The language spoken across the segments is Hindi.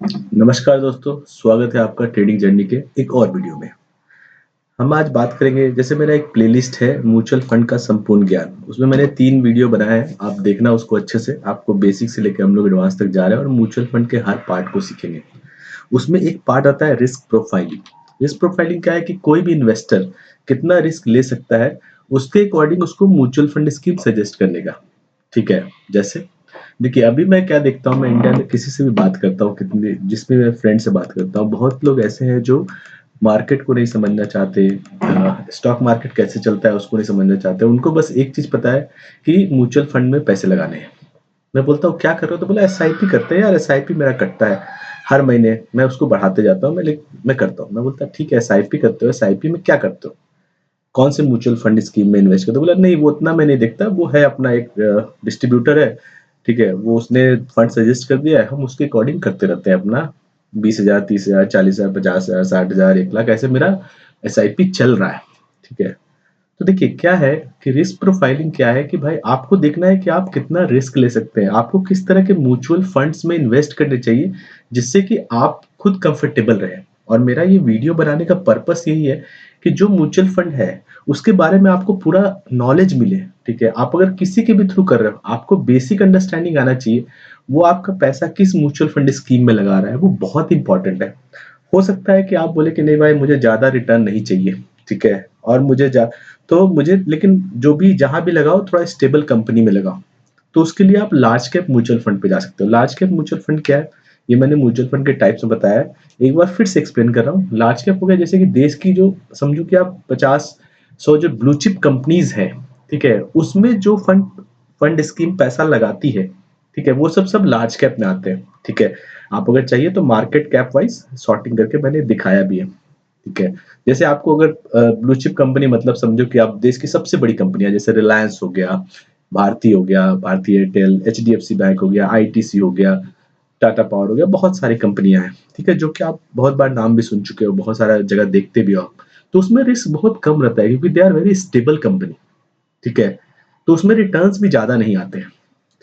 नमस्कार दोस्तों, स्वागत है आपका ट्रेडिंग जर्नी के एक और वीडियो में। हम आज बात करेंगे जैसे मेरा एक प्लेलिस्ट है म्यूचुअल फंड का संपूर्ण ज्ञान। उसमें मैंने 3 वीडियो बनाए हैं, आप देखना उसको अच्छे से। आपको बेसिक से लेके हम लोग एडवांस तक जा रहे हैं और म्यूचुअल फंड के हर पार्ट को सीखेंगे। उसमें एक पार्ट आता है रिस्क प्रोफाइलिंग। रिस्क प्रोफाइलिंग क्या है कि कोई भी इन्वेस्टर कितना रिस्क ले सकता है, उसके अकॉर्डिंग उसको म्यूचुअल फंड स्कीम सजेस्ट करने का। ठीक है? जैसे देखिए, अभी मैं क्या देखता हूँ, मैं इंडिया में किसी से भी बात करता हूँ, कितने जिसमें मैं फ्रेंड से बात करता हूँ, बहुत लोग ऐसे हैं जो मार्केट को नहीं समझना चाहते। स्टॉक मार्केट कैसे चलता है उसको नहीं समझना चाहते। उनको बस एक चीज पता है कि म्यूचुअल फंड में पैसे लगाने हैं। मैं बोलता हूँ क्या कर रहे हो, तो बोला एसआईपी करते हैं यार, एसआईपी मेरा कटता है हर महीने, मैं उसको बढ़ाते जाता हूँ। मैं करता हूँ। मैं बोलता ठीक है, एसआईपी करते हो, एसआईपी में क्या करते हो, कौन से म्यूचुअल फंड स्कीम में इन्वेस्ट करते हो? बोला नहीं, वो उतना मैं नहीं देखता, वो है अपना एक डिस्ट्रीब्यूटर है। ठीक है, वो उसने फंड सजेस्ट कर दिया है, हम उसके अकॉर्डिंग करते रहते हैं अपना 20,000, 30,000, 40,000, 50,000, 60,000, 1 लाख, ऐसे मेरा एसआईपी चल रहा है। ठीक है, तो देखिए क्या है कि रिस्क प्रोफाइलिंग क्या है कि भाई आपको देखना है कि आप कितना रिस्क ले सकते हैं, आपको किस तरह के म्यूचुअल फंड्स में इन्वेस्ट करने चाहिए जिससे कि आप खुद कंफर्टेबल रहें। और मेरा ये वीडियो बनाने का पर्पस यही है कि जो म्यूचुअल फंड है उसके बारे में आपको पूरा नॉलेज मिले। ठीक है, आप अगर किसी के भी थ्रू कर रहे हो, आपको बेसिक अंडरस्टैंडिंग आना चाहिए वो आपका पैसा किस म्यूचुअल फंड स्कीम में लगा रहा है, वो बहुत इंपॉर्टेंट है। हो सकता है कि आप बोले कि नहीं भाई, मुझे ज्यादा रिटर्न नहीं चाहिए। ठीक है, और मुझे लेकिन जो भी जहां भी लगाओ थोड़ा स्टेबल कंपनी में लगाओ। तो उसके लिए आप लार्ज कैप म्यूचुअल फंड पे जा सकते हो। लार्ज कैप म्यूचुअल फंड क्या है, ये मैंने म्यूचुअल फंड के टाइप्स में बताया है। एक बार फिर से एक्सप्लेन कर रहा हूँ। लार्ज कैप हो गया जैसे कि देश की जो, समझो कि आप 50-100 जो ब्लू चिप कंपनीज है, ठीक है, उसमें जो फंड फंड स्कीम पैसा लगाती है, ठीक है, वो सब सब लार्ज कैप में आते हैं। ठीक है, आप अगर चाहिए तो मार्केट कैप वाइज सॉर्टिंग करके मैंने दिखाया भी है। ठीक है, जैसे आपको अगर ब्लू चिप कंपनी मतलब समझो कि आप देश की सबसे बड़ी कंपनियां जैसे रिलायंस हो गया, भारती हो गया, भारती एयरटेल, एचडीएफसी बैंक हो गया, आईटीसी हो गया, टाटा पावर हो गया, बहुत सारी कंपनियां हैं। ठीक है, जो कि आप बहुत बार नाम भी सुन चुके हो, बहुत सारा जगह देखते भी हो आप। तो उसमें रिस्क बहुत कम रहता है क्योंकि they are very stable company. ठीक है, तो उसमें रिटर्न्स भी ज्यादा नहीं आते हैं।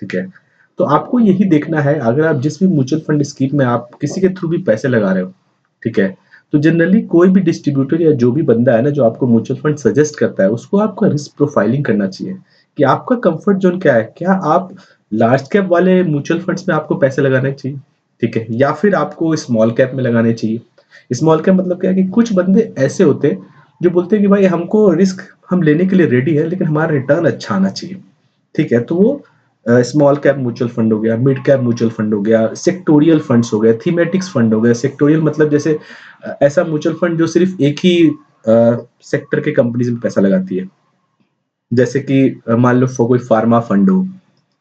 ठीक है, तो आपको यही देखना है अगर आप जिस भी म्यूचुअल फंड स्कीम में आप किसी के थ्रू भी पैसे लगा रहे हो। ठीक है, तो जनरली कोई भी डिस्ट्रीब्यूटर या जो भी बंदा है ना जो आपको म्यूचुअल फंड सजेस्ट करता है, उसको आपका रिस्क प्रोफाइलिंग करना चाहिए कि आपका कंफर्ट जोन क्या है। क्या आप लार्ज कैप वाले म्यूचुअल फंड्स में आपको पैसे लगाने चाहिए, ठीक है, या फिर आपको स्मॉल कैप में लगाने चाहिए? स्मॉल कैप मतलब क्या है कि कुछ बंदे ऐसे होते हैं जो बोलते हैं कि भाई हमको रिस्क हम लेने के लिए रेडी है लेकिन हमारा रिटर्न अच्छा आना चाहिए। ठीक है, तो वो स्मॉल कैप म्यूचुअल फंड हो गया, मिड कैप म्यूचुअल फंड हो गया, सेक्टोरियल फंड्स हो गए, थीमेटिक्स फंड हो गए। सेक्टोरियल मतलब जैसे ऐसा म्यूचुअल फंड जो सिर्फ एक ही सेक्टर के कंपनीज में पैसा लगाती है। जैसे कि मान लो कोई फार्मा फंड हो,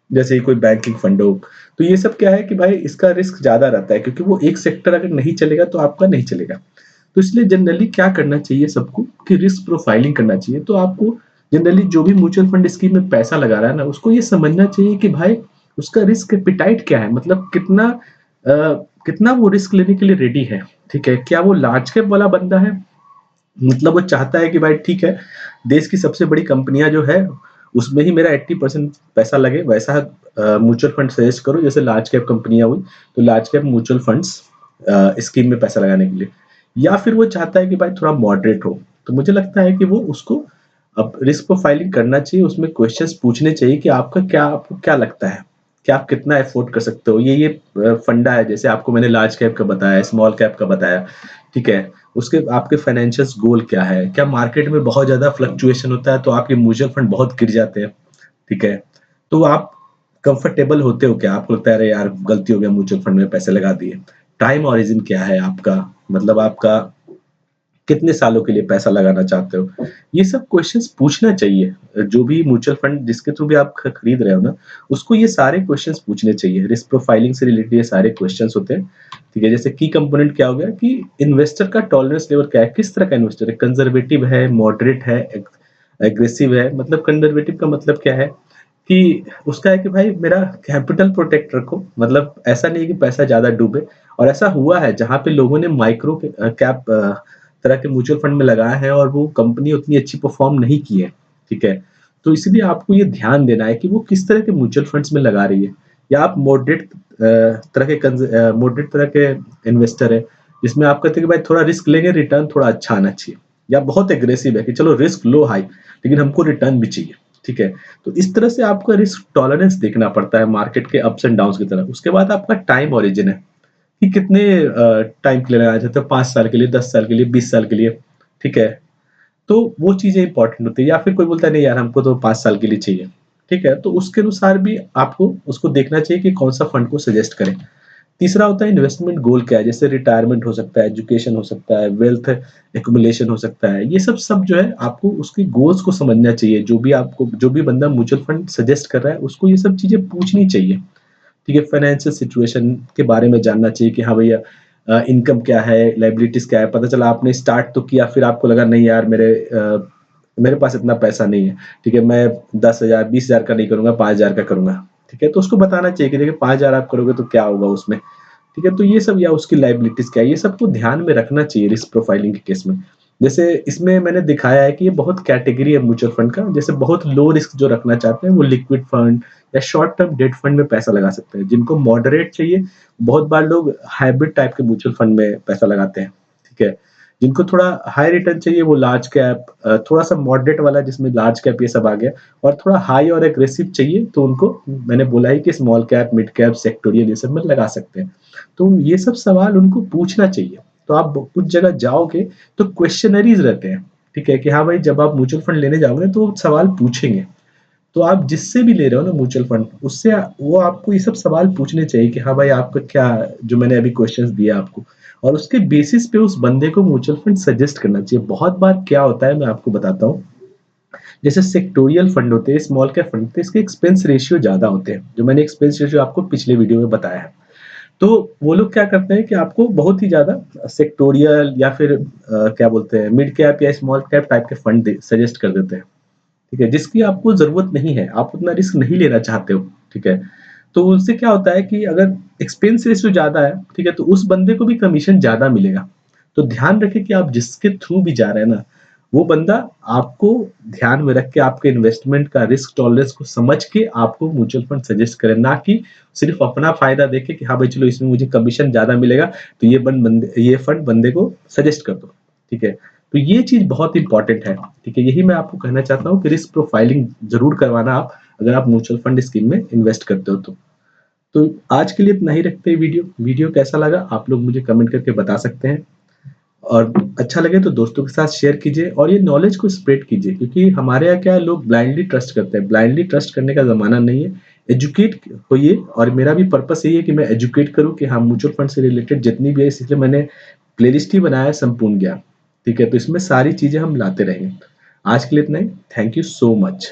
जैसे ही कोई बैंकिंग फंड हो। तो ये सब क्या है कि भाई इसका रिस्क ज्यादा रहता है क्योंकि वो एक सेक्टर अगर नहीं चलेगा तो आपका नहीं चलेगा। तो इसलिए जनरली क्या करना चाहिए सबको कि रिस्क प्रोफाइलिंग करना चाहिए। तो आपको जनरली जो भी म्यूचुअल फंड स्कीम में पैसा लगा रहा है ना, उसको ये समझना चाहिए कि भाई उसका रिस्क एपिटाइट क्या है, मतलब कितना वो रिस्क लेने के लिए रेडी है। ठीक है, क्या वो लार्ज कैप वाला बंदा है, मतलब वो चाहता है कि भाई ठीक है, देश की सबसे बड़ी कंपनियां जो है उसमें ही मेरा 80% पैसा लगे, वैसा म्यूचुअल फंड सजेस्ट करो जैसे लार्ज कैप कंपनियां हुई। तो large cap mutual funds scheme में पैसा लगाने के लिए, या फिर वो चाहता है कि भाई थोड़ा मॉडरेट हो। तो मुझे लगता है कि वो उसको अब रिस्क प्रोफाइलिंग करना चाहिए, उसमें क्वेश्चंस पूछने चाहिए कि आपको क्या लगता है कि आप कितना एफोर्ड कर सकते हो। ये फंडा है, जैसे आपको मैंने लार्ज कैप का बताया, स्मॉल कैप का बताया। ठीक है, उसके आपके फाइनेंशियल गोल क्या है, क्या मार्केट में बहुत ज्यादा फ्लक्चुएशन होता है तो आपके म्यूचुअल फंड बहुत गिर जाते हैं। ठीक है, तो आप कंफर्टेबल होते हो क्या, आपको लगता है अरे यार गलती हो गया म्यूचुअल फंड में पैसे लगा दिए? टाइम ओरिजिन क्या है आपका, मतलब आपका कितने सालों के लिए पैसा लगाना चाहते हो? ये सब क्वेश्चंस पूछना चाहिए। जो भी म्यूचुअल फंड जिसके थ्रू भी आप खरीद रहे हो ना, उसको ये सारे क्वेश्चंस पूछने चाहिए। रिस्क प्रोफाइलिंग से रिलेटेड ये सारे क्वेश्चंस होते हैं। ठीक है, जैसे की कंपोनेंट क्या हो गया कि इन्वेस्टर का टॉलरेंस लेवल क्या है, किस तरह का इन्वेस्टर है, कंजर्वेटिव है, मॉडरेट है, एग्रेसिव है। मतलब कंजर्वेटिव का मतलब क्या है कि उसका है कि भाई मेरा कैपिटल प्रोटेक्ट रखो, मतलब ऐसा नहीं है कि पैसा ज्यादा डूबे। और ऐसा हुआ है जहां पे लोगों ने माइक्रो कैप तरह के म्यूचुअल फंड में लगाया है और वो कंपनी उतनी अच्छी परफॉर्म नहीं की है। ठीक है, तो इसलिए आपको ये ध्यान देना है कि वो किस तरह के म्यूचुअल फंड्स में लगा रही है। या आप मॉडरेट तरह के इन्वेस्टर है, जिसमें आप कहते हैं कि भाई थोड़ा रिस्क लेंगे, रिटर्न थोड़ा अच्छा आना चाहिए, या बहुत एग्रेसिव है कि चलो रिस्क लो हाई, लेकिन हमको रिटर्न भी चाहिए, ठीक है? तो इस तरह से आपका रिस्क टॉलरेंस देखना पड़ता है मार्केट के अप्स एंड डाउन्स की तरह। उसके बाद आपका टाइम ओरिजिन है कि कितने टाइम के लिए लगाना चाहते हो, 5 साल के लिए, 10 साल के लिए, 20 साल के लिए, ठीक है? तो वो चीज़ें इंपॉर्टेंट होती है, या फिर कोई बोलता है नहीं यार हमको तो 5 साल के लिए चाहिए, ठीक है? तो उसके अनुसार भी आपको उसको देखना चाहिए कि कौन-सा फंड को सजेस्ट करें। तीसरा होता है इन्वेस्टमेंट गोल क्या है, जैसे रिटायरमेंट हो सकता है, एजुकेशन हो सकता है, वेल्थ एक्युमुलेशन हो सकता है। ये सब सब जो है आपको उसके गोल्स को समझना चाहिए। जो भी बंदा म्यूचुअल फंड सजेस्ट कर रहा है, उसको ये सब चीज़ें पूछनी चाहिए। ठीक है, फाइनेंशियल सिचुएशन के बारे में जानना चाहिए कि हाँ भैया इनकम क्या है, लायबिलिटीज़ क्या है। पता चला आपने स्टार्ट तो किया, फिर आपको लगा नहीं यार मेरे पास इतना पैसा नहीं है, ठीक है, मैं 10,000 20,000 का नहीं करूँगा, 5,000 का करूँगा, ठीक है? तो उसको बताना चाहिए कि देखिए 5,000 आप करोगे तो क्या होगा उसमें, ठीक है? तो ये सब, या उसकी लायबिलिटीज़ क्या है, ये सबको ध्यान में रखना चाहिए रिस्क प्रोफाइलिंग के केस में। जैसे इसमें मैंने दिखाया है कि ये बहुत कैटेगरी है म्यूचुअल फंड का, जैसे बहुत लो रिस्क जो रखना चाहते हैं वो लिक्विड फंड या शॉर्ट टर्म डेट फंड में पैसा लगा सकते हैं। जिनको मॉडरेट चाहिए, बहुत बार लोग हाइब्रिड टाइप के म्यूचुअल फंड में पैसा लगाते हैं, ठीक है? जिनको थोड़ा हाई रिटर्न चाहिए वो लार्ज कैप, थोड़ा-सा मॉडरेट वाला जिसमें लार्ज कैप ये सब आ गया, और थोड़ा हाई और एग्रेसिव चाहिए तो उनको मैंने बोला है कि small cap, mid cap, sectoral ये सब में लगा सकते हैं। तो ये सब सवाल उनको पूछना चाहिए। तो आप कुछ जगह जाओगे तो क्वेश्चनरीज़ रहते हैं, ठीक है? कि हाँ भाई जब आप म्यूचुअल फंड लेने जाओगे तो वो सवाल पूछेंगे। तो आप जिससे भी ले रहे हो ना म्यूचुअल फंड, उससे वो आपको ये सब सवाल पूछने चाहिए कि हाँ भाई आपका क्या, जो मैंने अभी क्वेश्चंस दिए आपको, और उसके बेसिस पे उस बंदे को म्यूचुअल फंड सजेस्ट करना चाहिए। बहुत बार क्या होता है मैं आपको बताता हूँ, जैसे सेक्टोरियल फंड होते हैं, स्मॉल कैप फंड होते हैं, इसके एक्सपेंस रेशियो ज़्यादा होते हैं, जो मैंने एक्सपेंस रेशियो आपको पिछले वीडियो में बताया है। तो वो लोग क्या करते हैं कि आपको बहुत ही ज़्यादा सेक्टोरियल या फिर क्या बोलते हैं मिड कैप या स्मॉल कैप टाइप के फंड सजेस्ट कर देते हैं, ठीक है? जिसकी आपको ज़रूरत नहीं है, आप उतना रिस्क नहीं लेना चाहते हो, ठीक है? तो उससे क्या होता है कि अगर एक्सपेंस रेशियो ज़्यादा है, ठीक है? तो उस बंदे को भी कमीशन ज़्यादा मिलेगा। तो ध्यान रखें कि आप जिसके थ्रू भी जा रहे हैं ना, वो बंदा आपको ध्यान में रख के आपके इन्वेस्टमेंट का रिस्क टॉलरेंस को समझ के आपको म्यूचुअल फंड सजेस्ट करे, ना कि सिर्फ़ अपना फ़ायदा देखे कि हाँ भाई चलो इसमें मुझे कमीशन ज़्यादा मिलेगा, तो ये फंड बंदे को सजेस्ट कर दो, ठीक है? तो ये चीज़ बहुत इम्पोर्टेंट है, ठीक है? यही मैं आपको कहना चाहता हूँ कि रिस्क प्रोफाइलिंग ज़रूर करवाना आप, अगर आप म्यूचुअल फंड स्कीम में इन्वेस्ट करते हो तो। तो आज के लिए इतना ही रखते हैं वीडियो। वीडियो कैसा लगा आप लोग मुझे कमेंट करके बता सकते हैं, और अच्छा लगे तो दोस्तों के साथ शेयर कीजिए और ये नॉलेज को स्प्रेड कीजिए, क्योंकि हमारे यहाँ क्या है, लोग ब्लाइंडली ट्रस्ट करते हैं। ब्लाइंडली ट्रस्ट करने का ज़माना नहीं है। एजुकेट होइए, और मेरा भी पर्पस यही है कि मैं एजुकेट करूँ कि हाँ, म्यूचुअल फंड से रिलेटेड जितनी भी है, इसलिए मैंने प्लेलिस्ट ही बनाया है संपूर्ण ज्ञान, ठीक है? तो इसमें सारी चीज़ें हम लाते रहेंगे। आज के लिए इतना ही। Thank you so much.